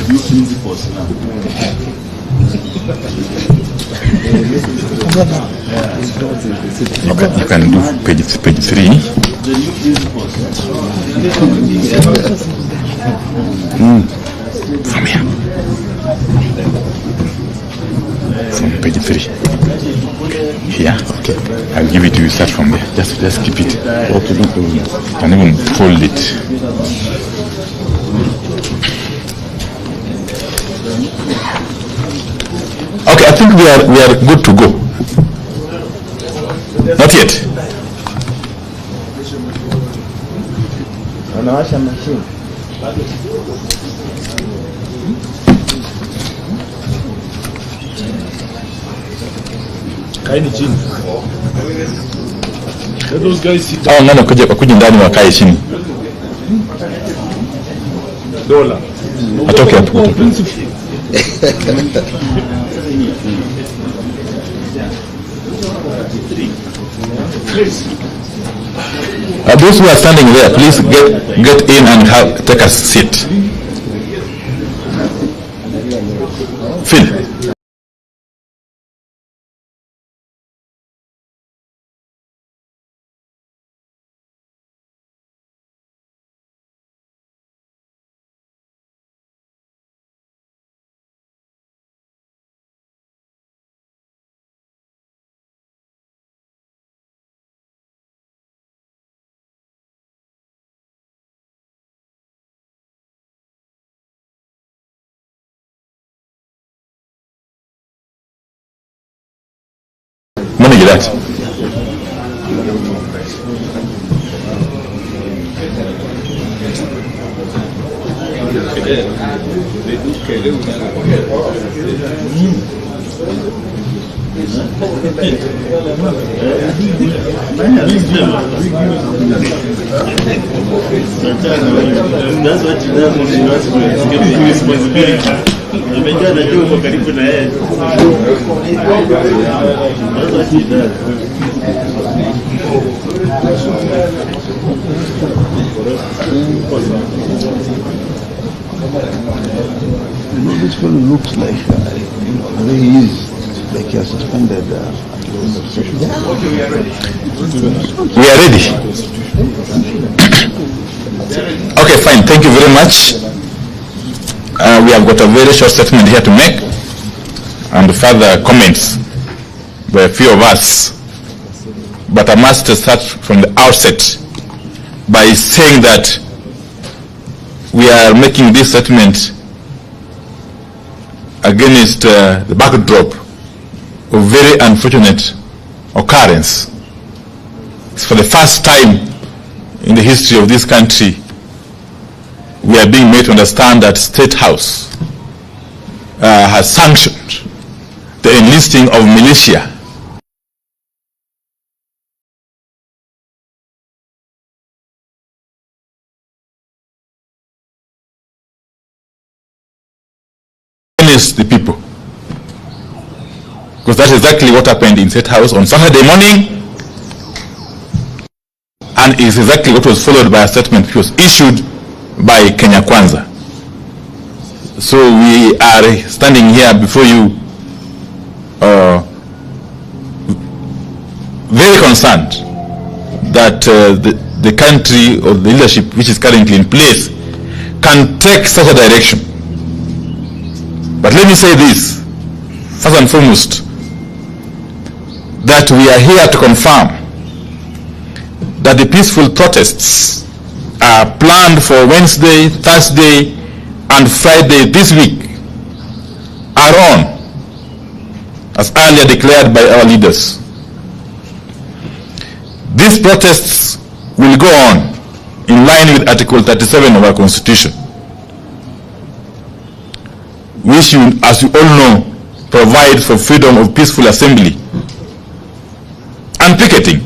new principles now. You can do page 3. The new principles. From here. From page 3. Here. Okay. I'll give it to you. Start from there. Just keep it. Okay, no problem. You can even fold it. Okay, I think we are good to go. Not yet. Wanawasha machine. Kaini chini. Let those guys sit down. Hao ngano kuja ndani wakae chini. Dola. Atoke hapo. Those who are standing there, please get in and take a seat. Phil. Manage that. That's what you do when you want to get responsibility. Amejua najua uko karibu na yeye. That's what he does. This fellow looks like, the way he is, like he has suspended at the end of session. We are ready. Okay, fine. Thank you very much. We have got a very short statement here to make and further comments by a few of us. But I must start from the outset by saying that we are making this statement against the backdrop of very unfortunate occurrence. It's for the first time in the history of this country we are being made to understand that State House has sanctioned the enlisting of militia against the people. Because that's exactly what happened in State House on Saturday morning, and is exactly what was followed by a statement which was issued by Kenya Kwanza. So we are standing here before you very concerned that the country or the leadership which is currently in place can take such a direction. But let me say this, first and foremost, that we are here to confirm that the peaceful protests are planned for Wednesday, Thursday, and Friday this week are on, as earlier declared by our leaders. These protests will go on in line with Article 37 of our Constitution, which, as you all know, provides for freedom of peaceful assembly and picketing.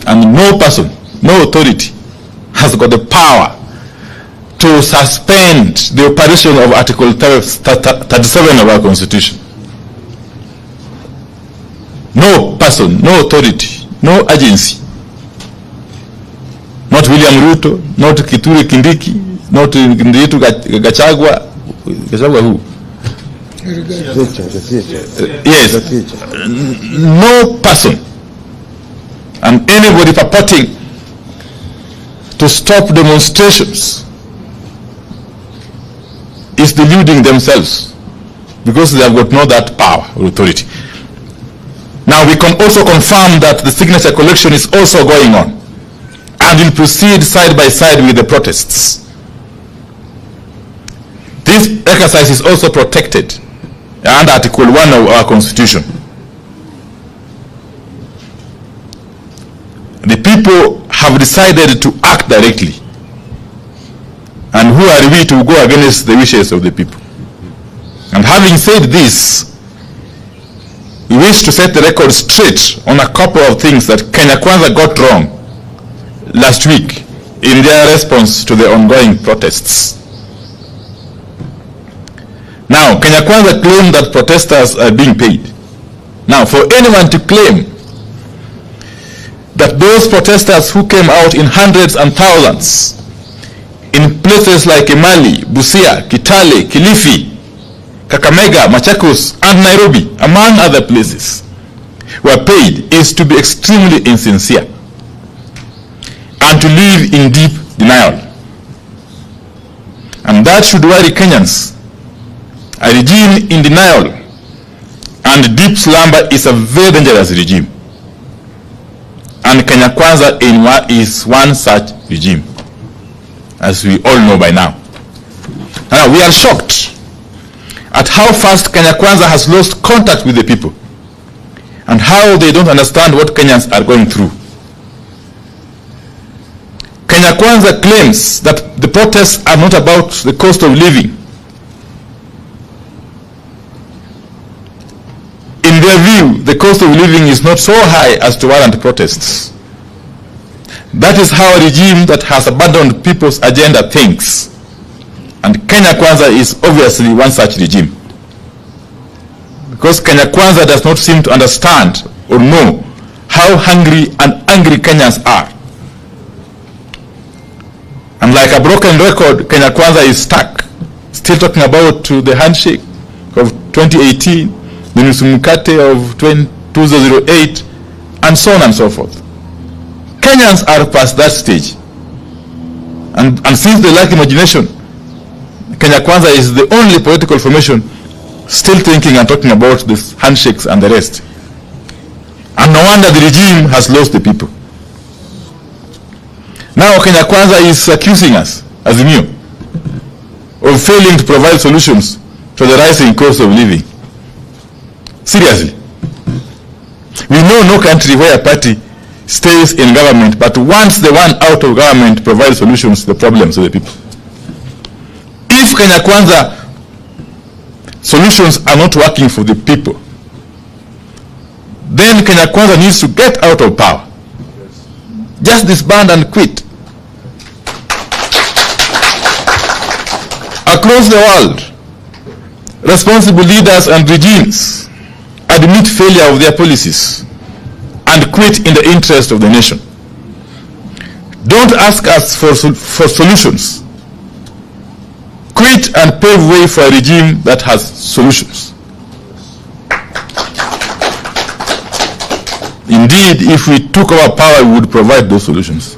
And no person, no authority has got the power to suspend the operation of Article 37 of our Constitution. No person, no authority, no agency, Not William Ruto, not Kithure Kindiki, not Nderitu Gachagua. Gachagua who? Yes. No person and anybody purporting to stop demonstrations is deluding themselves, because they have got no that power or authority. Now we can also confirm that the signature collection is also going on and will proceed side by side with the protests. This exercise is also protected under Article 1 of our Constitution. The people have decided to act directly. And who are we to go against the wishes of the people? And having said this, we wish to set the record straight on a couple of things that Kenya Kwanza got wrong last week in their response to the ongoing protests. Now, Kenya Kwanza claimed that protesters are being paid. Now, for anyone to claim that those protesters who came out in hundreds and thousands in places like Emali, Busia, Kitale, Kilifi, Kakamega, Machakos, and Nairobi, among other places, were paid is to be extremely insincere and to live in deep denial. And that should worry Kenyans. A regime in denial and deep slumber is a very dangerous regime. And Kenya Kwanza is one such regime, as we all know by now. Now, we are shocked at how fast Kenya Kwanza has lost contact with the people and how they don't understand what Kenyans are going through. Kenya Kwanza claims that the protests are not about the cost of living. In their view, the cost of living is not so high as to warrant protests. That is how a regime that has abandoned people's agenda thinks. And Kenya Kwanza is obviously one such regime. Because Kenya Kwanza does not seem to understand or know how hungry and angry Kenyans are. And like a broken record, Kenya Kwanza is stuck, still talking about the handshake of 2018, the Nusumukate of 2008, and so on and so forth. Kenyans are past that stage. And since they lack imagination, Kenya Kwanza is the only political formation still thinking and talking about these handshakes and the rest. And no wonder the regime has lost the people. Now Kenya Kwanza is accusing us, Azimio, of failing to provide solutions to the rising cost of living. Seriously. We know no country where a party stays in government, but once the one out of government provides solutions to the problems of the people. If Kenya Kwanza solutions are not working for the people, then Kenya Kwanza needs to get out of power. Just disband and quit. Across the world, responsible leaders and regimes admit failure of their policies and quit in the interest of the nation. Don't ask us for solutions. Quit and pave way for a regime that has solutions. Indeed, if we took our power, we would provide those solutions.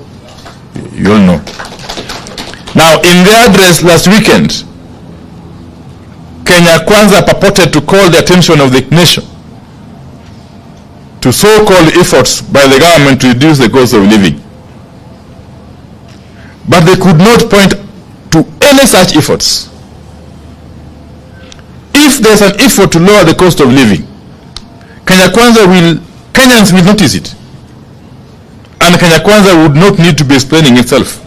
You all know. Now, in their address last weekend, Kenya Kwanza purported to call the attention of the nation to so-called efforts by the government to reduce the cost of living. But they could not point to any such efforts. If there's an effort to lower the cost of living, Kenyans will notice it. And Kenya Kwanza would not need to be explaining itself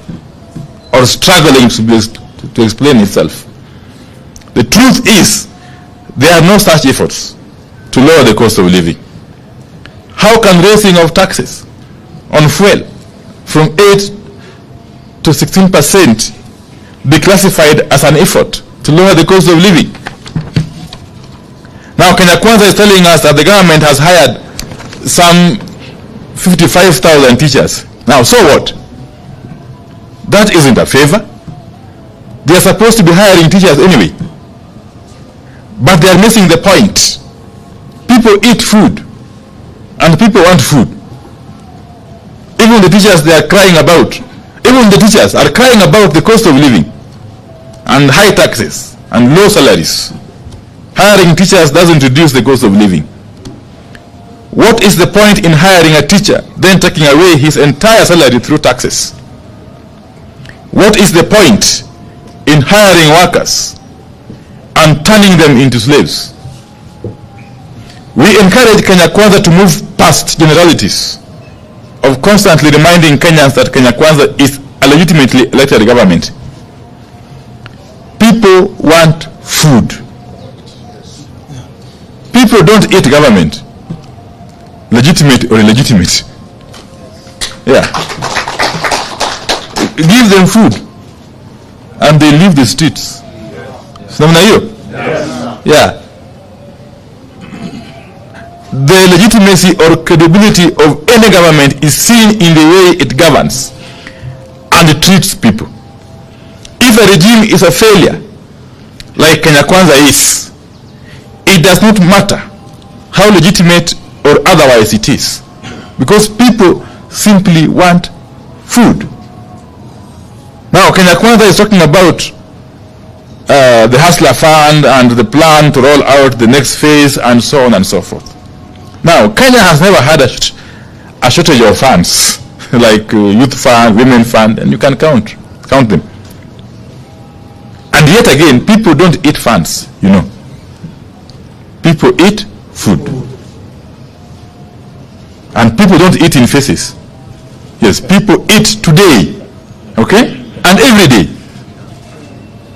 or struggling to explain itself. The truth is, there are no such efforts to lower the cost of living. How can raising of taxes on fuel from 8 to 16% be classified as an effort to lower the cost of living? Now Kenya Kwanza is telling us that the government has hired some 55,000 teachers. Now, so what? That isn't a favor. They are supposed to be hiring teachers anyway. But they are missing the point. People eat food, and people want food. Even the teachers they are crying about, even the teachers are crying about the cost of living and high taxes and low salaries. Hiring teachers doesn't reduce the cost of living. What is the point in hiring a teacher, then taking away his entire salary through taxes? What is the point in hiring workers and turning them into slaves? We encourage Kenya Kwanza to move past generalities of constantly reminding Kenyans that Kenya Kwanza is a legitimately elected government. People want food. People don't eat government, legitimate or illegitimate. Yeah. Give them food and they leave the streets. Yes. Yeah. The legitimacy or credibility of any government is seen in the way it governs and it treats people. If a regime is a failure, like Kenya Kwanza is, it does not matter how legitimate or otherwise it is, because people simply want food. Now, Kenya Kwanza is talking about the Hustler Fund and the plan to roll out the next phase and so on and so forth. Now, Kenya has never had a shortage of funds, like youth fund, women fund, and you can count them. And yet again, people don't eat funds, you know. People eat food. And people don't eat in faces. Yes, people eat today, okay? And every day.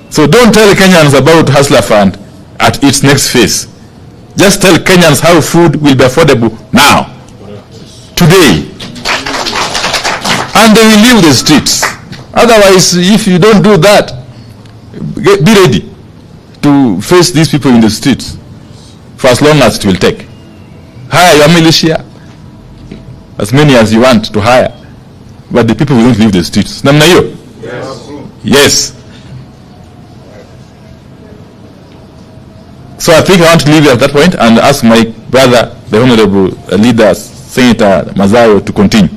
So don't tell Kenyans about Hustler Fund at its next phase. Just tell Kenyans how food will be affordable now, today. And they will leave the streets. Otherwise, if you don't do that, be ready to face these people in the streets for as long as it will take. Hire your militia, as many as you want to hire, but the people will not leave the streets. Namna hiyo? Yes. So I think I want to leave it at that point and ask my brother, the Honorable Leader, Senator Mazayo, to continue.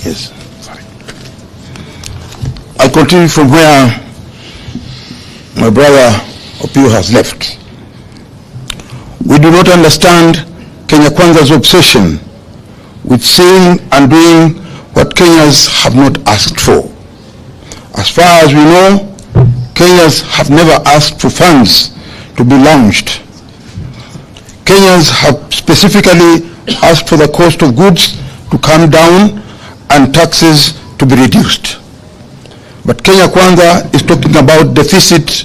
Yes. Sorry. I continue from where my brother Opio has left. We do not understand Kenya Kwanza's obsession with saying and doing what Kenyans have not asked for. As far as we know, Kenyans have never asked for funds to be launched. Kenyans have specifically asked for the cost of goods to come down and taxes to be reduced. But Kenya Kwanza is talking about deficit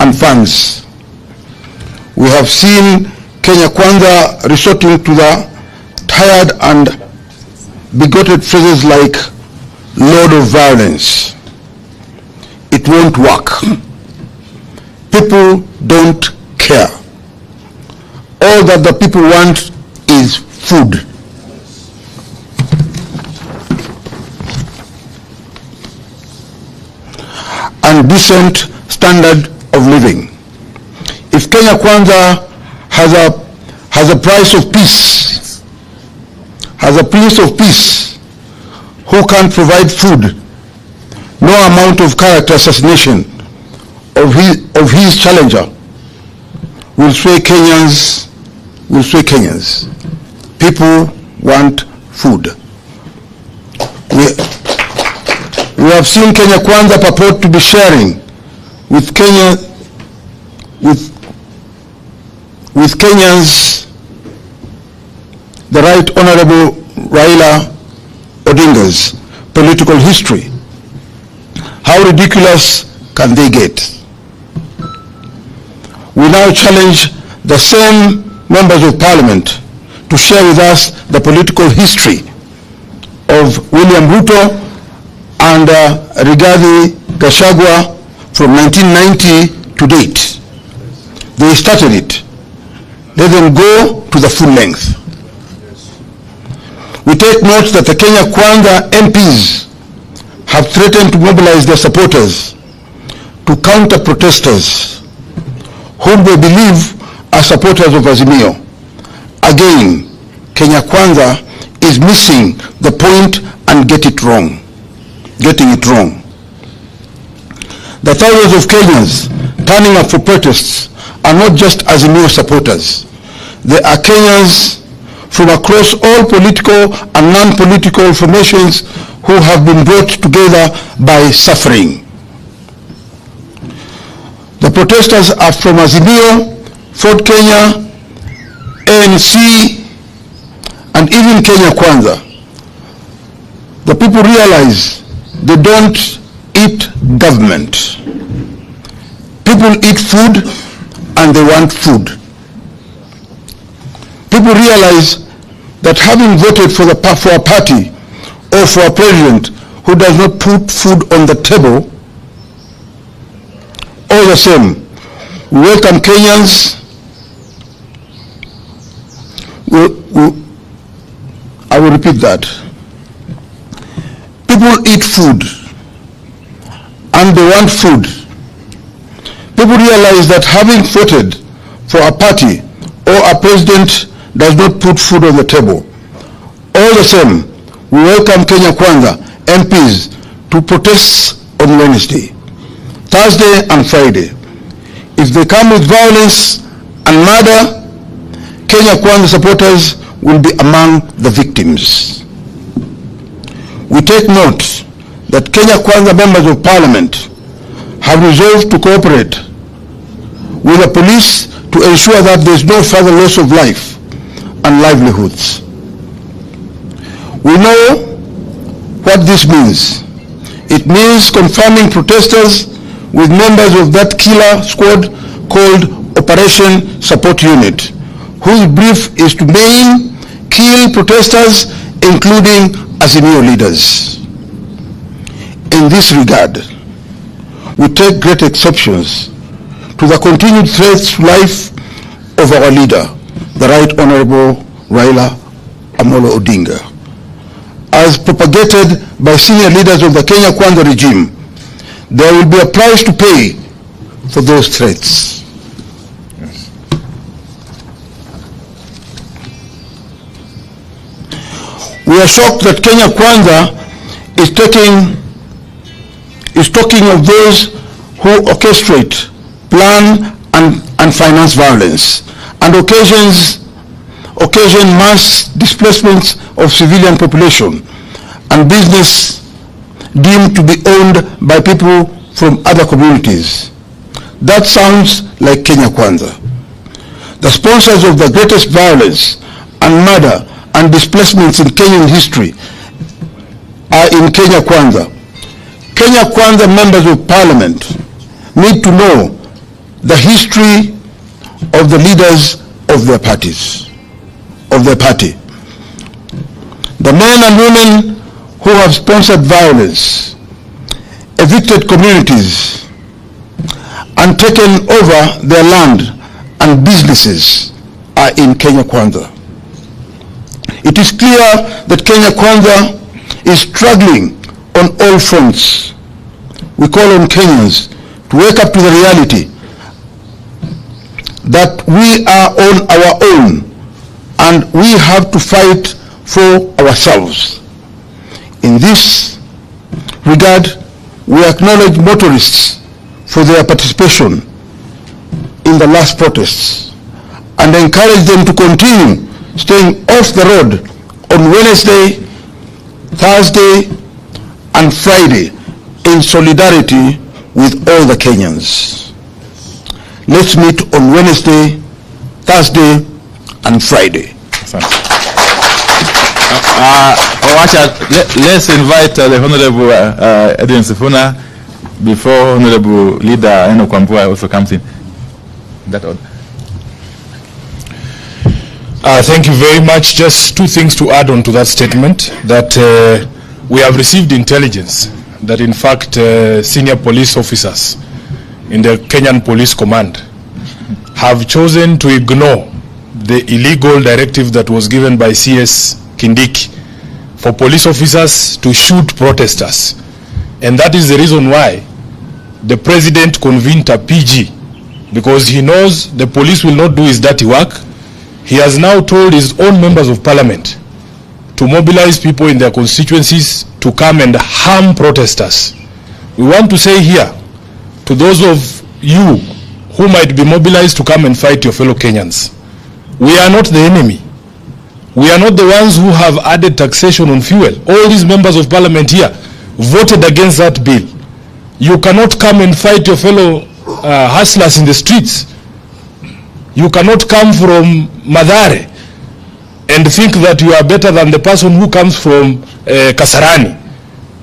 and funds. We have seen Kenya Kwanza resorting to the tired and bigoted phrases like "lord of violence." It won't work. People don't care. All that the people want is food. And decent standard of living. If Kenya Kwanza has a price of peace, who can provide food? No amount of character assassination of his challenger will sway Kenyans. People want food. We have seen Kenya Kwanza purport to be sharing with Kenyans the Right Honorable Raila Odinga's political history. How ridiculous can they get? We now challenge the same members of Parliament to share with us the political history of William Ruto and Rigathi Gachagua from 1990 to date. They started it. Let them go to the full length. We take note that the Kenya Kwanza MPs have threatened to mobilize their supporters to counter protesters whom they believe are supporters of Azimio. Again, Kenya Kwanza is missing the point and getting it wrong. The thousands of Kenyans turning up for protests are not just Azimio supporters. They are Kenyans from across all political and non-political formations who have been brought together by suffering. The protesters are from Azimio, Ford Kenya, ANC, and even Kenya Kwanza. The people realize they don't eat government. People eat food and they want food. People realize that having voted for a party or for a president who does not put food on the table, all the same, we welcome Kenyans. I will repeat that. People eat food and they want food. People realize that having voted for a party or a president does not put food on the table. All the same, we welcome Kenya Kwanza MPs to protest on Wednesday, Thursday and Friday. If they come with violence and murder, Kenya Kwanza supporters will be among the victims. We take note that Kenya Kwanza members of Parliament have resolved to cooperate with the police to ensure that there is no further loss of life and livelihoods. We know what this means. It means confirming protesters with members of that killer squad called Operation Support Unit, whose brief is to maim, kill protesters, including Azimio leaders. In this regard, we take great exceptions to the continued threats to life of our leader, the Right Honorable Raila Amolo Odinga. As propagated by senior leaders of the Kenya Kwanza regime, there will be a price to pay for those threats. Yes. We are shocked that Kenya Kwanza is talking of those who orchestrate, plan, and finance violence, and occasion mass displacements of civilian population and business deemed to be owned by people from other communities. That sounds like Kenya Kwanza. The sponsors of the greatest violence and murder and displacements in Kenyan history are in Kenya Kwanza. Kenya Kwanza members of Parliament need to know the history of the leaders of their parties, of their party. The men and women who have sponsored violence, evicted communities, and taken over their land and businesses are in Kenya Kwanza. It is clear that Kenya Kwanza is struggling on all fronts. We call on Kenyans to wake up to the reality that we are on our own and we have to fight for ourselves. In this regard, we acknowledge motorists for their participation in the last protests and encourage them to continue staying off the road on Wednesday, Thursday, and Friday in solidarity with all the Kenyans. Let's meet on Wednesday, Thursday, and Friday. Let's invite the Honorable Edwin Sifuna before Honorable Leader Eno Kwambua also comes in. That order. Thank you very much. Just two things to add on to that statement, that we have received intelligence that in fact senior police officers in the Kenyan Police Command have chosen to ignore the illegal directive that was given by CS Kindiki for police officers to shoot protesters. And that is the reason why the president convened a PG, because he knows the police will not do his dirty work. He has now told his own members of parliament to mobilize people in their constituencies to come and harm protesters. We want to say here to those of you who might be mobilized to come and fight your fellow Kenyans, we are not the enemy. We are not the ones who have added taxation on fuel. All these members of parliament here voted against that bill. You cannot come and fight your fellow hustlers in the streets. You cannot come from Madare and think that you are better than the person who comes from Kasarani.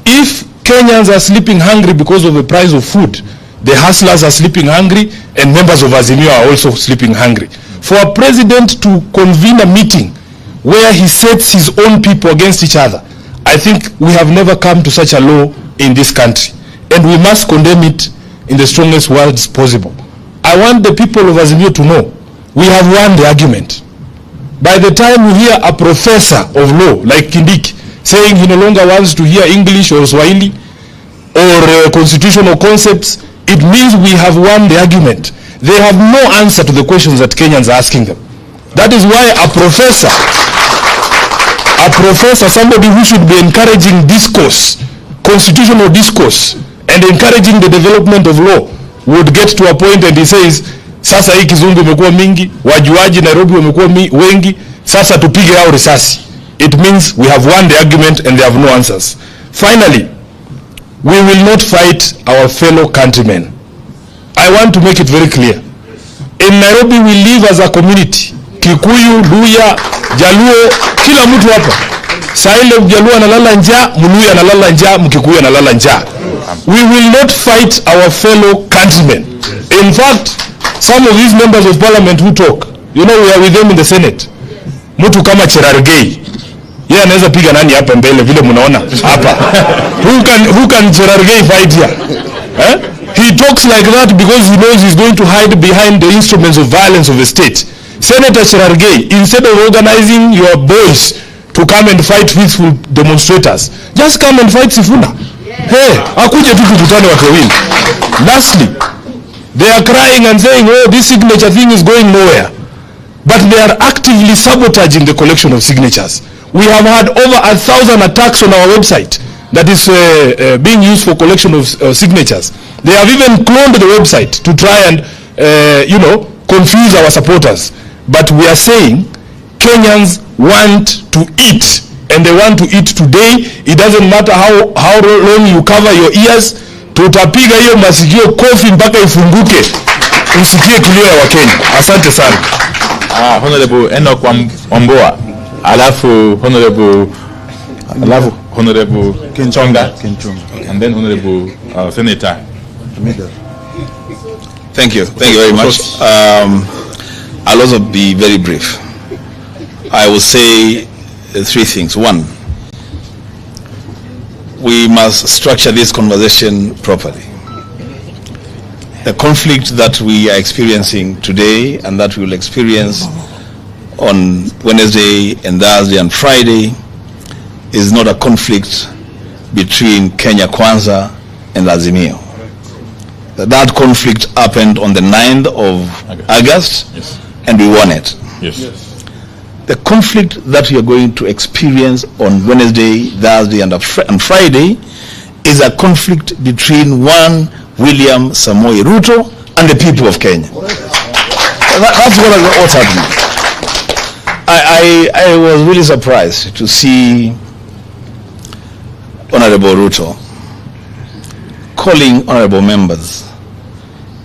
If Kenyans are sleeping hungry because of the price of food, the hustlers are sleeping hungry and members of Azimio are also sleeping hungry. For a president to convene a meeting where he sets his own people against each other, I think we have never come to such a law in this country, and we must condemn it in the strongest words possible. I want the people of Azimio to know we have won the argument. By the time you hear a professor of law like Kindiki saying he no longer wants to hear English or Swahili or constitutional concepts, it means we have won the argument. They have no answer to the questions that Kenyans are asking them. That is why a professor, somebody who should be encouraging discourse, constitutional discourse, and encouraging the development of law, would get to a point and he says, sasa hii kizungu imekuwa mingi, wajuaji Nairobi wamekuwa wengi, sasa tupige hao risasi. It means we have won the argument and they have no answers. Finally, we will not fight our fellow countrymen. I want to make it very clear. In Nairobi we live as a community. Kikuyu, Luya, Jaluo, kila mtu hapa. Saile Jaluo analala njaa, Mluya analala njaa, Mkikuyu analala njaa. We will not fight our fellow countrymen. In fact, some of these members of parliament who talk, you know, we are with them in the Senate. Mtu kama Cherargei, yeye anaweza piga nani hapa mbele vile mnaona hapa. Who can Cherargei fight here? He talks like that because he knows he's going to hide behind the instruments of violence of the state. Senator Cherargei, instead of organizing your boys to come and fight peaceful demonstrators, just come and fight Sifuna. Hey, akuje tu tukutane watu wawili. Lastly, they are crying and saying, oh, this signature thing is going nowhere. But they are actively sabotaging the collection of signatures. We have had over 1,000 attacks on our website that is being used for collection of signatures. They have even cloned the website to try and, confuse our supporters. But we are saying Kenyans want to eat, and they want to eat today. It doesn't matter how long you cover your ears. Tutapiga hiyo masikio kofi mpaka ifunguke, usikie kilio ya Wakenya. Asante sana. Honorable Enoch Wamboa, alafu Honorable Kenchonga, and then Honorable Senator. Thank you very much. I'll also be very brief. I will say three things. One, we must structure this conversation properly. The conflict that we are experiencing today and that we will experience on Wednesday and Thursday and Friday is not a conflict between Kenya Kwanza and Azimio. That conflict happened on the 9th of August, yes, and we won it. Yes. The conflict that we are going to experience on Wednesday, Thursday, and Friday is a conflict between one William Samoei Ruto and the people of Kenya. That's what's happening. I was really surprised to see Honorable Ruto calling honorable members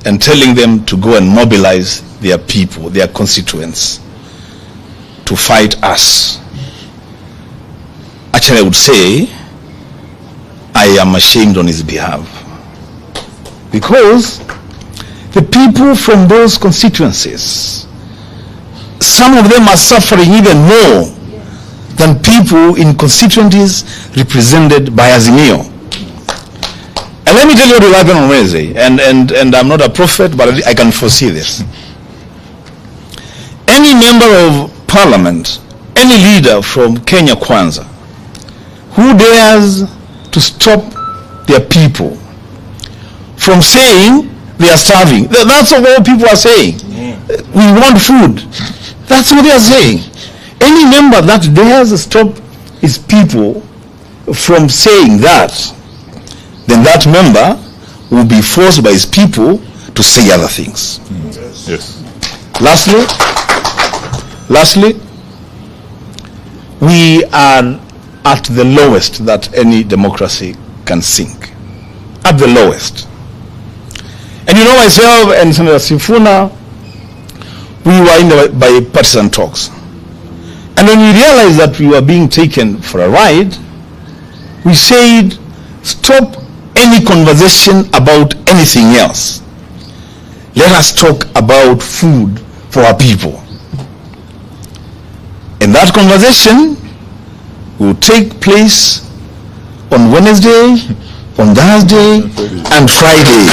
and telling them to go and mobilize their people, their constituents, to fight us. Actually, I would say I am ashamed on his behalf, because the people from those constituencies, some of them are suffering even more than people in constituencies represented by Azimio. And let me tell you what will happen on Wednesday, and I'm not a prophet, but I can foresee this. Any member of parliament, any leader from Kenya Kwanza, who dares to stop their people from saying they are starving? That's what people are saying. We want food. That's what they are saying. Any member that dares to stop his people from saying that, then that member will be forced by his people to say other things. Yes. Lastly, we are at the lowest that any democracy can sink. At the lowest. And you know, myself and Senator Sifuna, we were in the bipartisan talks. And when we realized that we were being taken for a ride, we said, stop any conversation about anything else. Let us talk about food for our people. And that conversation will take place on Wednesday, on Thursday, and Friday.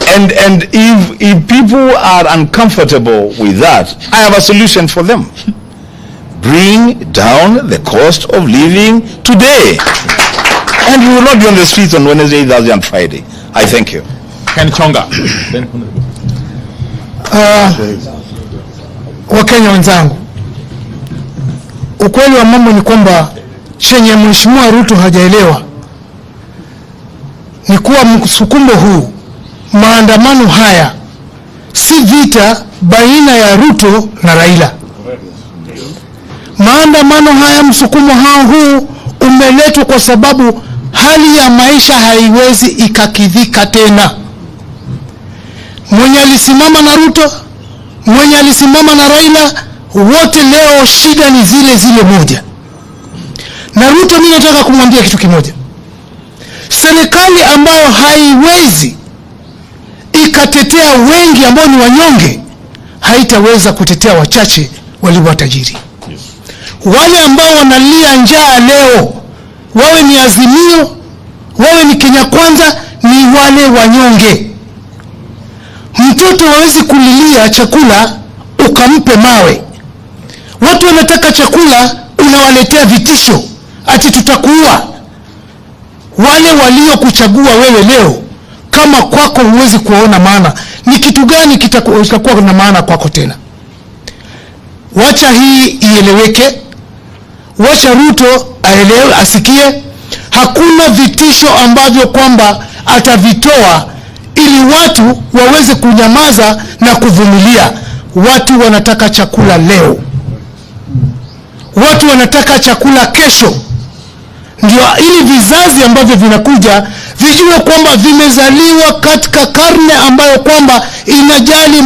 And if people are uncomfortable with that, I have a solution for them. Bring down the cost of living today. And we will not be on the streets on Wednesday, Thursday, and Friday. I thank you. Ken Chonga. Wakenya wenzangu, ukweli wa mambo ni kwamba chenye Mheshimiwa Ruto hajaelewa ni kuwa msukumo huu, maandamano haya si vita baina ya Ruto na Raila. Maandamano haya, msukumo huu umeletwa kwa sababu hali ya maisha haiwezi ikakidhika tena. Mwenye alisimama na Ruto, mwenye alisimama na Raila, wote leo shida ni zile zile moja. Na Ruto, mimi nataka kumwambia kitu kimoja. Serikali ambayo haiwezi ikatetea wengi ambao ni wanyonge, haitaweza kutetea wachache walio watajiri. Wale ambao wanalia njaa leo, wawe ni Azimio, wawe ni Kenya Kwanza, ni wale wanyonge. Mtoto hawezi kulilia chakula ukampe mawe. Watu wanataka chakula, unawaletea vitisho ati tutakuua. Wale waliokuchagua wewe leo, kama kwako huwezi kuona maana, ni kitu gani kitakuwa na maana kwako tena? Wacha hii ieleweke. Wacha Ruto aelewe, asikie. Hakuna vitisho ambavyo kwamba atavitoa ili watu waweze kunyamaza na kuvumilia. Watu wanataka chakula leo. Watu wanataka chakula kesho. Ndio ili vizazi ambavyo vinakuja vijue kwamba vimezaliwa katika karne ambayo kwamba inajali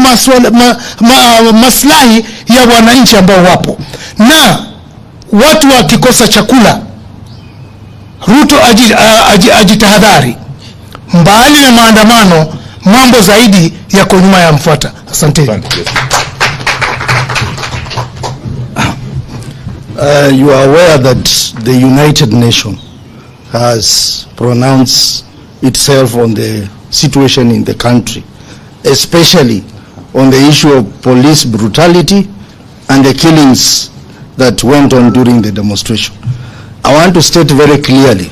maslahi ya wananchi ambao wapo. Na watu wakikosa chakula, Ruto ajitahadhari. Mbali na maandamano, mambo zaidi yako nyuma ya mfuata. Asante. You are aware that the United Nations has pronounced itself on the situation in the country, especially on the issue of police brutality and the killings that went on during the demonstration. I want to state very clearly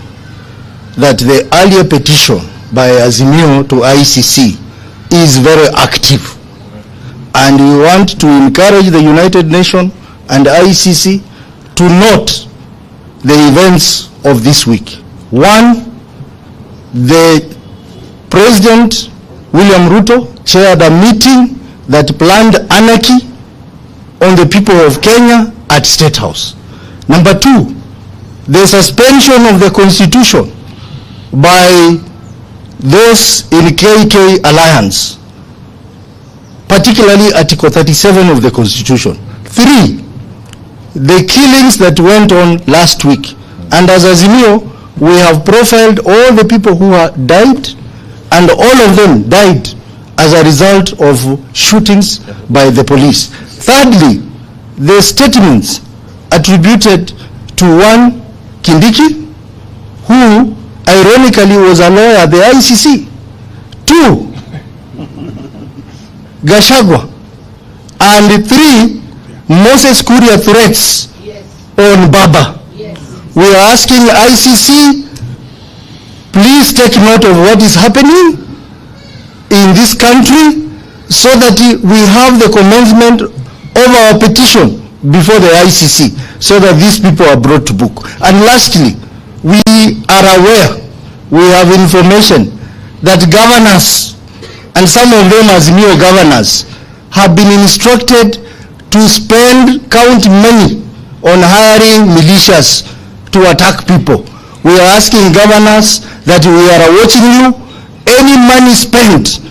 that the earlier petition by Azimio to ICC is very active, and we want to encourage the United Nations and ICC to note the events of this week. One, the President William Ruto chaired a meeting that planned anarchy on the people of Kenya at State House. Number two, the suspension of the Constitution by those in KK Alliance, particularly Article 37 of the Constitution. Three, the killings that went on last week. And as Azimio, we have profiled all the people who died, and all of them died as a result of shootings by the police. Thirdly, the statements attributed to one Kindiki, who ironically was a lawyer at the ICC. Two, Gachagua. And three, Moses Kuria threats on Baba. We are asking ICC, please take note of what is happening in this country so that we have the commencement of our petition before the ICC so that these people are brought to book. And lastly, we are aware, we have information that governors, and some of them Azimio governors, have been instructed to spend county money on hiring militias to attack people. We are asking governors that we are watching you. Any money spent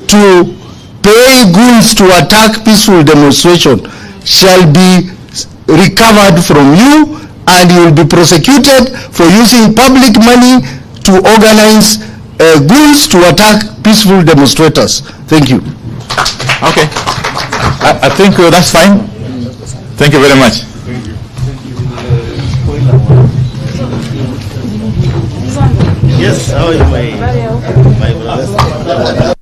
to pay goons to attack peaceful demonstration shall be recovered from you, and you will be prosecuted for using public money to organize goons to attack peaceful demonstrators. Thank you. Okay. I think that's fine. Thank you very much. Yes, how are you, my brother?